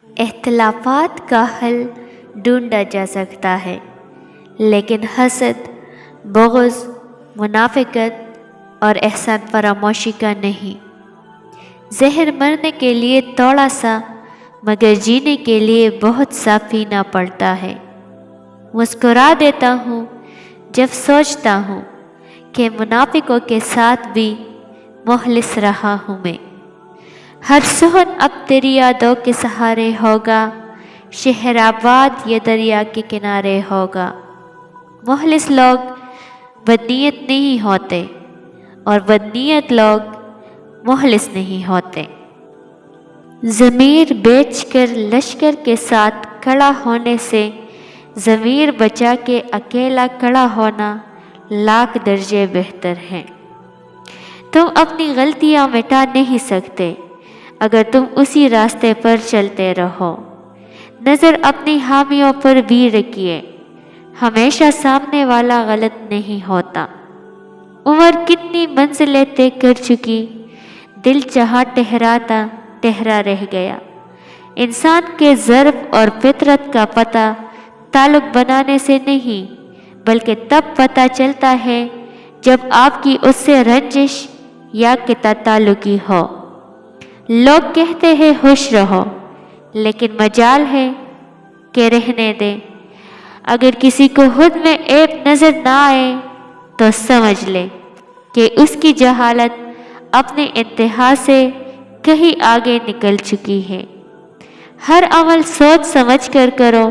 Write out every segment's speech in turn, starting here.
اختلافات کا حل ڈھونڈا جا سکتا ہے، لیکن حسد، بغض، منافقت اور احسان فراموشی کا نہیں۔ زہر مرنے کے لیے تھوڑا سا، مگر جینے کے لیے بہت سا پینا پڑتا ہے۔ مسکرا دیتا ہوں جب سوچتا ہوں کہ منافقوں کے ساتھ بھی مخلص رہا ہوں میں۔ ہر صحن اب تیری یادوں کے سہارے ہوگا، شہر آباد یہ دریا کے کنارے ہوگا۔ مخلص لوگ بدنیت نہیں ہوتے اور بدنیت لوگ مخلص نہیں ہوتے۔ ضمیر بیچ کر لشکر کے ساتھ کھڑا ہونے سے ضمیر بچا کے اکیلا کھڑا ہونا لاکھ درجے بہتر ہے۔ تم اپنی غلطیاں مٹا نہیں سکتے اگر تم اسی راستے پر چلتے رہو۔ نظر اپنی حامیوں پر بھی رکھیے، ہمیشہ سامنے والا غلط نہیں ہوتا۔ عمر کتنی منزلیں طے کر چکی، دل جہاں ٹھہراتا ٹھہرا رہ گیا۔ انسان کے ضرب اور فطرت کا پتہ تعلق بنانے سے نہیں بلکہ تب پتہ چلتا ہے جب آپ کی اس سے رنجش یا قطع تعلقی ہو۔ لوگ کہتے ہیں خوش رہو، لیکن مجال ہے کہ رہنے دیں۔ اگر کسی کو خود میں عیب نظر نہ آئے تو سمجھ لے کہ اس کی جہالت اپنے انتہا سے کہیں آگے نکل چکی ہے۔ ہر عمل سوچ سمجھ کر کرو،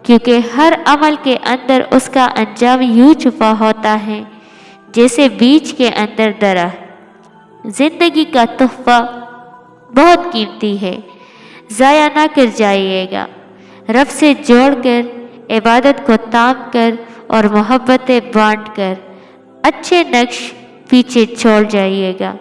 کیونکہ ہر عمل کے اندر اس کا انجام یوں چھپا ہوتا ہے جیسے بیج کے اندر درخت۔ زندگی کا تحفہ بہت قیمتی ہے، ضائع نہ کر جائیے گا۔ رب سے جوڑ کر، عبادت کو تام کر اور محبتیں بانٹ کر اچھے نقش پیچھے چھوڑ جائیے گا۔